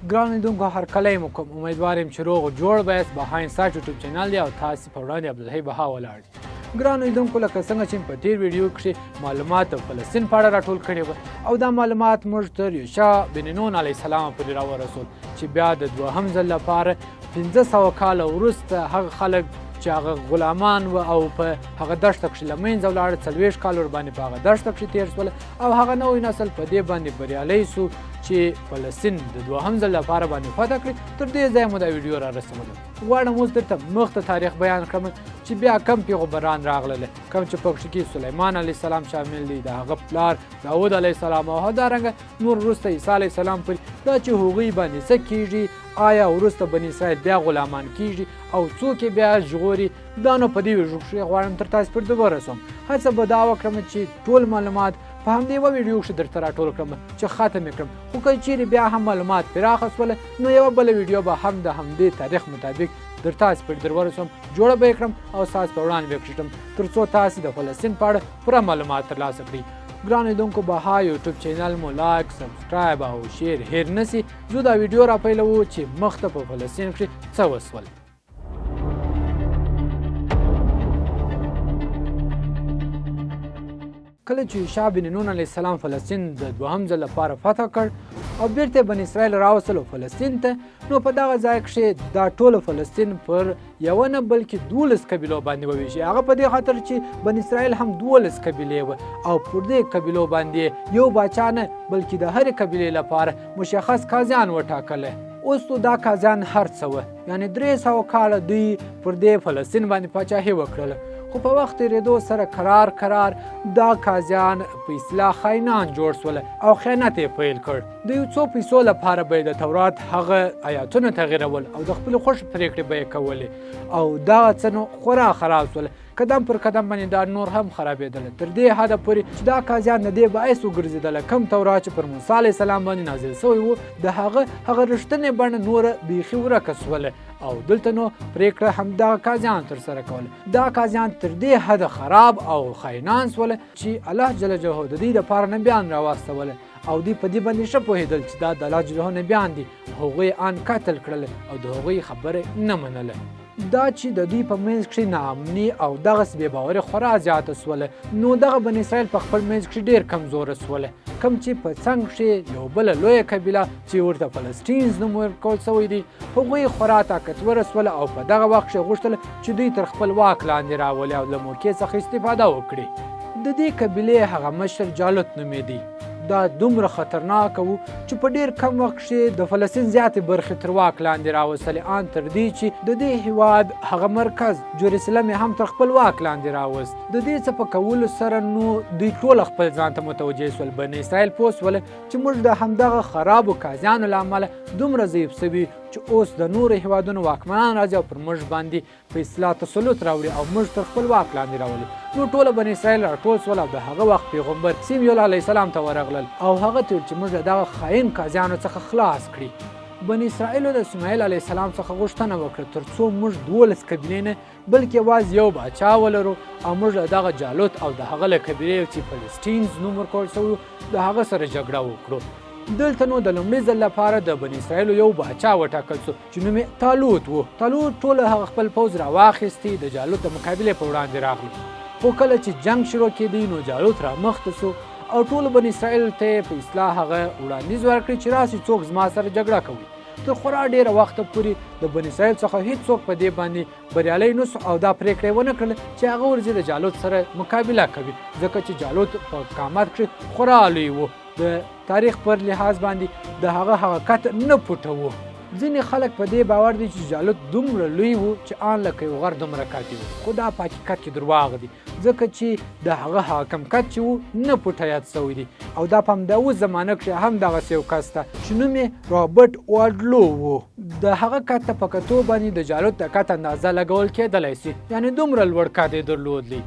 ګران لیدونکو هرکلی مو کوم امیدوار یم چې روغ او جوړ به یاست. بها انسایټ یوټیوب چینل دی او تاسې په وړاندې عبدالحی بها ولاړ دي. ګرانو لیدونکو لکه څنګه چې په تېر ویډیو کښې معلومات د فلسطین په اړه راټول کړي وه او دا معلومات موږ تر یوشع بن نون علیه السلام پورې راورسول چې بیا د دوهم ځل لپاره 500 کاله وروسته هغه خلک چې هغه غلامان و او په هغه دښته کښې له منځه ولاړه 40 کال ورباندې په هغه دښته کښې تېر شول او هغه نوی نسل په دې باندې بریالی سو چې فلسطین د دوهم ځل لپاره باندې فتح کړي. تر دې ځایه مو دا ویډیو را رسوله. غواړم اوس درته مخته تاریخ بیان کړم چې بیا کم پیغمبران راغلل، کم چې پکښې کې سلیمان علیه السلام شامل دی، د هغه پلار داود علیه السلام او همدارنګه نور وروسته عیسی علیه السلام پورې. دا چې هغوی باندې څه کیږي، آیا وروسته بني اسرائیل بیا غلامان کیږي او څوک یې بیا ژغوري، دا نو په دې ویډیو کښې غواړم تر تاسې پورې ورسوم. هڅه به دا وکړم چې ټول معلومات په همدې یوه ویډیو کښې درته راټول کړم چې ختم یې کړم. خو که چیرې بیا هم معلومات پراخه شوله نو یوه بله ویډیو به هم د همدې تاریخ مطابق در تاسې پورې در ورسوم، جوړه به یې کړم او ستاسو په وړاندې به یې کښېږدم تر څو تاسې د فلسطین په اړه پوره معلومات ترلاسه کړئ. ګران لیدونکو بها یوټیوب چینل مو لایک، سبسکرایب او شیر هیر نسي. زه دا ویډیو را پیلوو چې مخته په فلسطین کښې څه وسول. کله چې یوشع بن نون علیه السلام فلسطین د دوهم ځل لپاره فتح کړ او بیرته بني اسرائیل راوستل فلسطین ته، نو په دغه ځای کښې دا ټول فلسطین پر یوه نه بلکې 12 قبیلو باندې وویشي. هغه په دې خاطر چې بني اسرائیل هم 12 قبیلې وه او پر دې قبیلو باندې یو باچا نه بلکې د هرې قبیلې لپاره مشخص قاضیان وټاکله. اوس نو دا قاضیان هر څه وه، یعنې 300 کاله دوی پر دې فلسطین باندې پاچاهي وکړله. خو په وخت تېرېدو سره کرار دا قاضیان په اصطلاح خاینان جوړ سول او خیانت یې پیل کړ. د یو څو پیسو لپاره به یې د تورات هغه آیاتونه تغیرول او د خپلې خوښې پرېکړې به یې کولې او دغه څه نو خورا خراب سول. قدم پر قدم باندې دا نور هم خرابېدله تر دې حده پورې چې دا قاضیان د دې باعث وګرځېدله کم تورات چې پر موسی علیه السلام باندې نازل سوی و د هغه رښتینې بڼه نوره بیخي ورکه سوله او دلته نو پرېکړه همدغه قاضیان ترسره کوله. دا قاضیان تر دې حده خراب او خاینان سوله چې الله جل جلاله د دوی دپاره نبیان راواستوله او دوی په دې باندې ښه پوهېدل چې دا د الله جل جلاله نبیان دي. هغوی ان قتل کړل او د هغوی خبره نه منله. دا چې د دوی په منځ کښې ناامني او دغسې بې باوري خورا زیاته سوله، نو دغه بني اسرائیل په خپل منځ کښې ډېر کمزوره سوله. کوم چې په څنګ کښې یو بله لویه قبیله چې ورته فلسطین نوم ورکول سوی دی، هغوی خورا طاقتوره سوله او په دغه وخت کښې غوښتل چې دوی تر خپل واک لاندې راولي او له موقع څخه استفاده وکړي. د دې قبیلې هغه مشر جالوت نومېدی. دا دومره خطرناک و چې په ډېر کم وخت کښې د فلسطین زیاتې برخې تر واک لاندې راوستلې، ان تر دې چې د دې هېواد هغه مرکز جروسلم یې هم تر خپل واک لاندې راوست. د دې څه په کولو سره نو دوی ټوله خپل ځان ته متوجه سول. بني اسرائیل پوه سوله چې موږ د همدغه خرابو قاضیانو له امله دومره ضعیف سوي چې اوس د نورو هېوادونو واکمنان راځي او پر موږ باندې په اصطلاح تسلط راوړي او موږ تر خپل واک لاندې راولي. نو ټوله بني اسرائیل راټول سول او د هغه وخت پیغمبر سیمې علیه السلام ته ورغلل او هغه ته چې موږ دغه خاین قاضیانو څخه خلاص کړي. بني اسرائیلو د اسماعیل علیه السلام څخه غوښتنه وکړه تر څو موږ 12 قبیلې نه بلکې یوازې یو باچا ولرو او موږ له دغه جالوت او د هغه له قبیلې چې فلسطین نوم ورکول سوی د هغه سره جګړه وکړو. دلته نو د لومړي ځل لپاره د بني اسرائیلو یو باچا وټاکل سو چې نوم یې طالوت و. طالوت ټوله هغه خپل پوځ راواخیستی د جالوت د مقابلې په وړاندې راغلی. خو کله چې جنګ شروع کېدی نو جالوت رامخته سو او ټولو بني اسرائیل ته یې په اصطلاح هغه وړاندیز ورکړي چې راسئ څوک زما سره جګړه کوي. تر خورا ډېره وخته پورې د بني اسرائیل څخه هېڅوک په دې باندې بریالی نه سو او دا پرېکړه یې ونه کړله چې هغه ورځي د جالوت سره مقابله کوي، ځکه چې جالوت په قامت کښې خورا لوی و. د تاریخ پر لحاظ باندې د هغه حقیقت نه پټوو. ځینې خلک په دې باور دي چې جالوت دومره لوی و چې ان لکه یو غر دومره کاتی و، خو دا په حقیقت کې درواغ دي، ځکه چې د هغه حاکم کت چې و نه پټه یاد سوی دی او دا په همدا اوس زمانه کښې هم دغسې یو کس ته چې نوم یې رابرټ واډلو و. د هغه کت ته په کتو باندې د جالوت د کت اندازه لګول کېدلی سي، یعنې دومره لوړ کت یې درلودلی.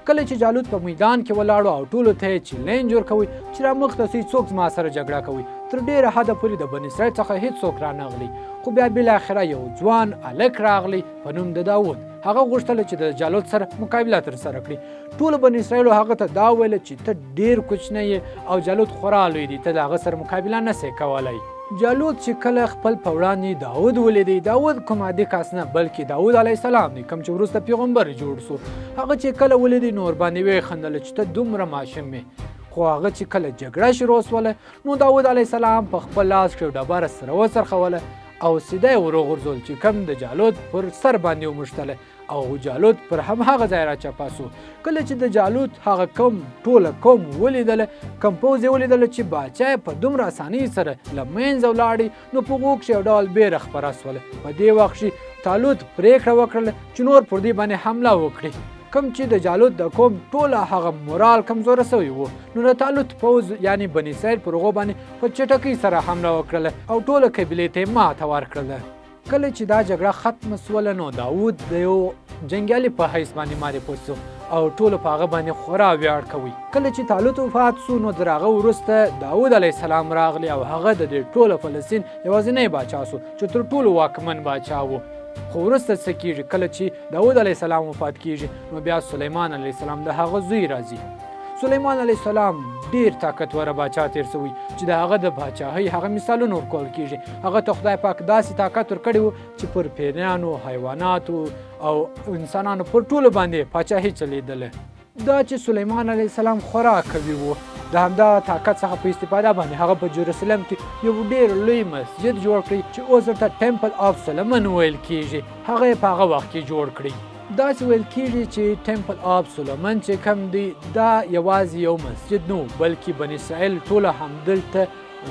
کله چې جالوت په میدان کې ولاړو او ټولو ته یې چیلنج ورکوي چې رامخته سئ څوک زما سره جګړه کوي، تر ډېره حده پورې د بني اسرائیل څخه هېڅوک رانغلی. خو بیا بالاخره یو ځوان هلک راغلی په نوم د داود. هغه غوښتل چې د جالوت سره مقابله ترسره کړي. ټولو بني اسرائیلو هغه ته دا ویله چې ته ډېر کوچنی یې او جالوت خورا لوی دی، ته د هغه سره مقابله نسې کولی. جالوت چې کله خپل په وړاندې داود ولیدی، داود کوم عادي کس نه بلکې داود علیه السلام دی کوم چې وروسته پیغمبر جوړ سو. هغه چې کله ولیدی نو ورباندې وخندل چې ته دومره ماشوم یې. خو هغه چې کله جګړه شروع سوله نو داود علیه السلام په خپل لاس کې ډبره سره وڅرخوله او سیده یې وروغورځول چې کوم د جالوت پر سر باندې وموښتله او جالوت پر همهغه ځای راچپه سو. کله چې د جالوت هغه ټوله قوم ولیدله، کوم پوځ یې ولیدله چې باچا یې په دومره اسانۍ سره له منځه ولاړی نو په هغو کښې یو ډول بیره خپره سوله. په دې وخت کښې طالوت پرېکړه وکړله چې نور پر دې باندې حمله وکړي. کوم چې د جالوت د قوم ټوله هغه مورال کمزوره سوی و نو د طالوت پوځ یعنی بني اسرائیل پر هغو باندې په چټکۍ سره حمله وکړله او ټوله قبیلې ته یې ماته ورکړله. کله چې دا جګړه ختمه سوله نو داود د یو جنګیالي په حیث باندې معرفي سو او ټولو په هغه باندې خورا ویاړ کوي. کله چې طالوت وفات سو نو تر هغه وروسته داود علیه السلام راغلی او هغه د دې ټوله فلسطین یوازینی باچا سو چې تر ټولو واکمن باچا و. خو وروسته څه کیږي، کله چې داود علیه السلام وفات کیږي نو بیا سلیمان علیه السلام د هغه زوی راځي. سلیمان علیه السلام ډیر طاقتوره باچا تیر سوی چې د هغه د باچاهۍ هغه مثالونه ورکول کیږي. هغه ته خدای پاک داسې طاقت ورکړی و چې پر پیریانو، حیواناتو او انسانانو پر ټولو باندې پاچاهي چلیدله. دا چې سلیمان علیه السلام خورا قوي و، د همدا طاقت څخه په استفاده باندې هغه په جروسلم کې یو ډیر لوی مسجد جوړ کړی چې اوس ورته ټیمپل آف سلیمان ویل کیږي. هغه یې په هغه وخت کې جوړ کړی. داسې ویل کیږي چې ټیمپل آف سلیمان چې کوم دی دا یوازې یو مسجد نه بلکې بني اسرائیل ټوله همدلته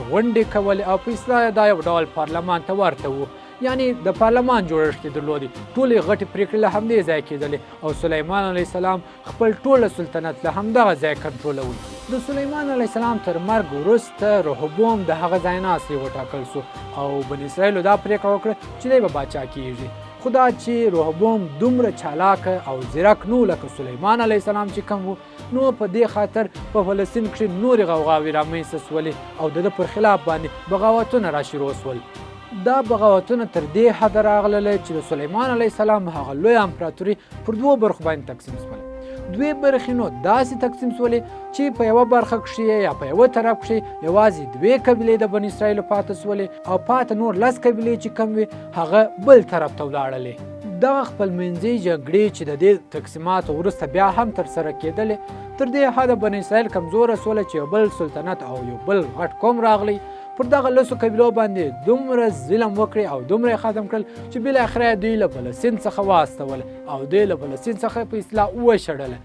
غونډې کولې او په اصطلاح دا یو ډول پارلمان ته ورته و، یعنی د پارلمان جوړښت یې درلودی. ټولې غټې پرېکړې له همدې ځای کېدلې او سلیمان علیه السلام خپل ټوله سلطنت له همدغه ځای کنټرولوي. د سلیمان علیه السلام تر مرګ وروسته رهبوم د هغه ځایناستی وټاکل سو او بني اسرائیلو دا پرېکړه وکړه چې دی به باچا کیږي. خو دا چې رهبوم دومره چالاکه او ځیرک نو لکه سلیمان علیه السلام چې کوم و نو په دې خاطر په فلسطین کښې نورې غوغاوې رامنځته سولې او د ده پر خلاف باندې بغاوتونه راشروع سول. دا بغاوتونه تر دې حده راغلله چې د سلیمان علیه السلام هغه لویه امپراتوري پر دوو برخو باندې تقسیم سوله. دوی برخې نو داسې تقسیم سولې چې په یوه برخه کښې یا په یوه طرف کښې یوازې دوې قبیلې د بني اسرائیلو پاته سولې او پاته نور 10 قبیلې چې کم وې هغه بل طرف ته ولاړلې. دغه خپلمنځي جګړې چې د دې تقسیماتو وروسته بیا هم ترسره کېدلې تر دې حده بني اسرائیل کمزوره سوله چې یو بل سلطنت او یو بل غټ قوم راغلی پر دغه 10 قبیلو باندې دومره ظلم وکړي او دومره ختم کړل چې بالاخره دوی له فلسطین څخه واستول او دوی له فلسطین څخه په اصطلاح وشړله.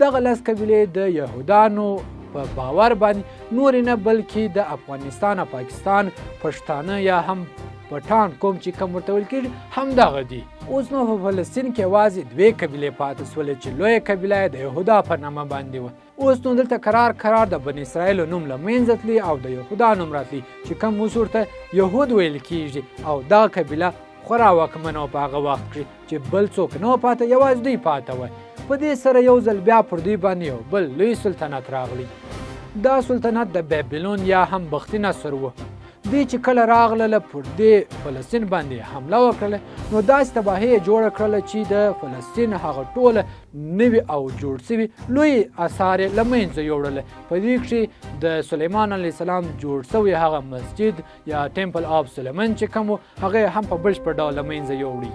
دغه 10 قبیلې د یهودانو په باور باندې نورې نه بلکې د افغانستان او پاکستان پښتانه یا هم پټان قوم چې کوم ورته ویل کېږي همدغه دي. اوس نو په فلسطین کې یوازې 2 قبیلې پاتې سولې چې لویه قبیله یې د یهودا په نامه باندې وه. اوس نو دلته قرار د بني اسرائیلو نوم له منځه تلي او د یهودا نوم راتلي چې کوم اوس ورته یهود ویل کېږي او دا قبیله خورا واکمنه وه په هغه وخت کې چې بل څوک نه و پاته، یوازې دوی پاته وه. په دې سره یو ځل بیا پر دوی باندې یو بل لوی سلطنت راغلی. دا سلطنت د بابلون یا هم بختي نصر و. دوی چې کله راغلله پر دې فلسطین باندې حمله وکړله نو داسې تباهي یې جوړه کړله چې د فلسطین هغه ټوله نوي او جوړ سوي لوی اثار یې له منځه یوړله. په دې کښې د سلیمان علیه السلام جوړ سوی هغه مسجد یا ټیمپل آف سلیمان چې کوم و هغه هم په بشپړ ډول له منځه یوړي.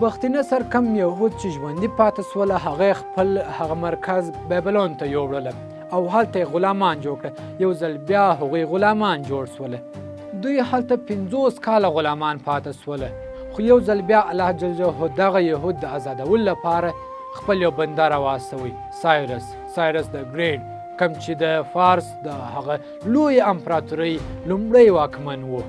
بختي نصر کم یهود چې ژوندي پاته سوله هغه خپل هغه مرکز بابلون ته یوړله او هلته یې غلامان جوړ کړه. یو ځل بیا هغوی غلامان جوړ سوله. دوی هلته 50 کاله غلامان پاته سوله. خو یو ځل بیا الله جل جلاله دغه یهود د ازادولو لپاره خپل یو بنده راواستوی، سایرس د ګریټ، کوم چې د فارس د هغه لوی امپراتورۍ لومړی واکمن و.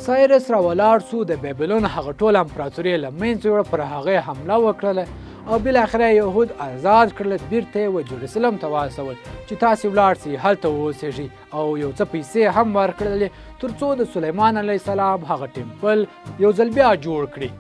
سایرس راولاړ سو، د بابلون هغه ټوله امپراتوري له منځه یوړه، پر هغه حمله وکړله او بالاخره یهود آزاد کړل. بیرته یې و جروسلم ته واستول چې تاسې ولاړ سئ هلته واوسېږئ او یو څه پیسې هم ورکړلې تر څو د سلیمان علیه السلام هغه ټیمپل یو ځل بیا جوړ کړي.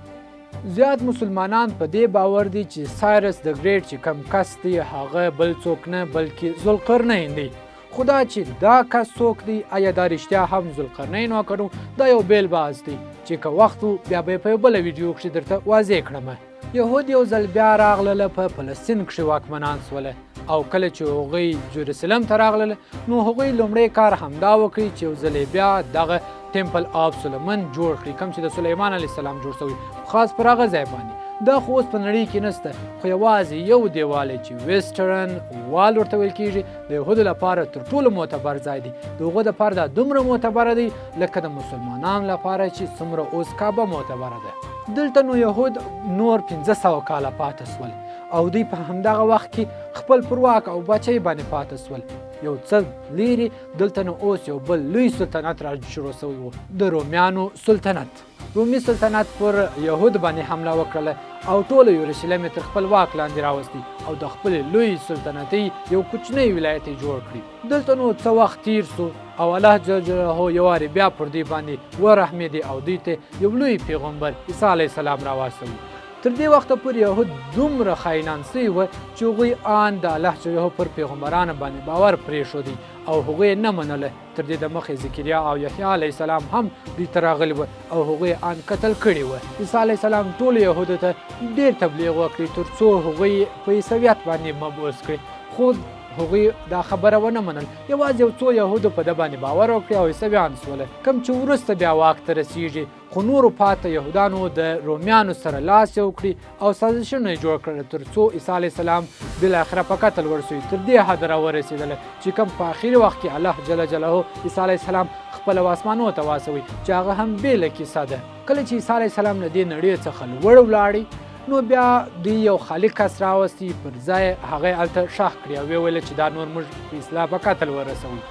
زیات مسلمانان په دې باور دي چې سایرس د ګریټ چې کم کس دی هغه بل څوک نه بلکې ذوالقرنین دی. خو دا چې دا کس څوک دی آیا دا رښتیا هم ذوالقرنین و که نو دا یو بیل باز دی چې که وخت و بیا به یې په یو بله ویډیو کښې درته واضح کړمه. یهود یو ځل بیا راغلله په فلسطین کښې واکمنان سوله او کله چې هغوی جروسلم ته راغلله نو هغوی لومړی کار همدا وکړي چې یو ځل بیا دغه ټیمپل آف سلیمان جوړ کړي، کوم چې د سلیمان علیه السلام جوړ شوی خاص پر هغه ځای باندې. دا خو اوس په نړۍ کې نشته، خو یوازې یو دیوال چې ویسټرن وال ورته ویل کېږي د یهودو لپاره تر ټولو معتبر ځای دی. د هغو دپاره دا دومره معتبره دی لکه د مسلمانانو لپاره چې څومره اوس کعبه معتبره ده. دلته نو یهود نور 1500 کاله پاتې سول او دوی په همدغه وخت کې خپل پرواک او بچی باندې پاتې سول. یو څه لیرې دلته نو اوس یو بل لوی سلطنت را شروع شوی و، د رومیانو سلطنت. رومي سلطنت پر یهود باندې حمله وکړله او ټول یروشلم تر خپل واک لاندې راوستی او د خپل لوی سلطنتي یو کوچنی ولایت جوړ کړي. دلته نو څه وخت تیر سو او الله جل جلاله یو وارې بیا پر دوی باندې ورحمېدی او دوی ته یو لوی پیغمبر عیسی علیه السلام راواستوي. تر دې وخته پورې یهود دومره خاینان سوي وه چې هغوی آن د الله جل جلاله پر پیغمبرانو باندې باور پرېښودی او هغوی یې نه منله. تر دې د مخې زکریا او یحیی علیه السلام هم دوی ته راغلي وه او هغوی آن قتل کړي وه. عیسی علیه السلام ټولو یهودو ته ډېر تبلیغ وکړي تر څو هغوی په عیسویت باندې مبعوث کړي، خو هغوی دا خبره ونه منل. یوازې یو څو یهودو په ده باندې باور وکړي او عیسویان سوله، کوم چې وروسته بیا واک ته رسیږي. خو نورو پاته یهودانو د رومیانو سره لاس یو کړي او سازشونه یې جوړ کړل تر څو عیسی علیه السلام بالاخره په قتل ورسوي. تر دې حده راورسېدله چې کوم په اخري وخت کې الله جل جلاله عیسی علیه السلام خپله آسمانو ته واستوي چې هغه هم بېله کیسه ده. کله چې عیسی علیه السلام له دې نړۍ څخه لوړ ولاړی نو بیا دوی یو خالي کس راوستی پر ځای هغه یې هلته ښخ کړي او ویې ویل چې دا نور موږ په اصلاح په قتل ورسوي.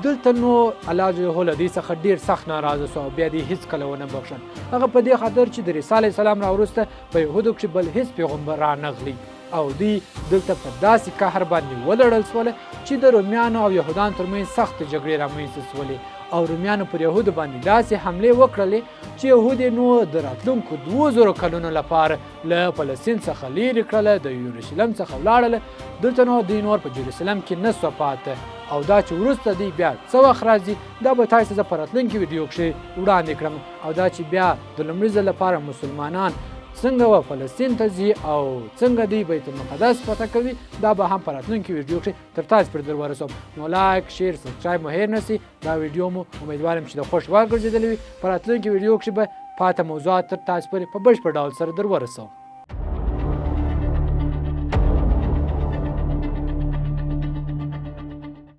دلته نو الله جل جلاله له دوی څخه ډېر سخت ناراضه سو او بیا دوی هېڅکله ونه بخښل. هغه په دې خاطر چې د عیسی علیه السلام راوروسته په یهودو کښې بل هېڅ پیغمبر رانغلی او دوی دلته په داسې قهر باندې ولړل سوله چې د رومیانو او یهودانو ترمنځ سختې جګړې رامنځته سولې او رومیانو پر یهودو باندې داسې حملې وکړلې چې یهود یې نو د راتلونکو 2000 کلونو لپاره له فلسطین څخه لیرې کړله، د یروشلم څخه ولاړله. دلته نو دوی نور په جروسلم کې نه سوه پاته او دا چې وروسته دوی بیا څه وخت راځي دا به تاسو ته زه په راتلونکي ویډیو کښې وړاندې کړم او دا چې بیا د لومړي ځل لپاره مسلمانان څنګه و فلسطین ته ځي او څنګه دوی بیت المقدس فتح کوي دا به هم په راتلونکي ویډیو کښې تر تاسو پورې در ورسوم. نو لایک شیر سبسکرایب مو هېر نه سي. دا ویډیو مو امیدوارم چې د خوښ وګرځېدلی وي. په راتلونکي ویډیو کښې به پاته موضوعات تر تاسو پورې په بشپړ ډول سره در ورسوم.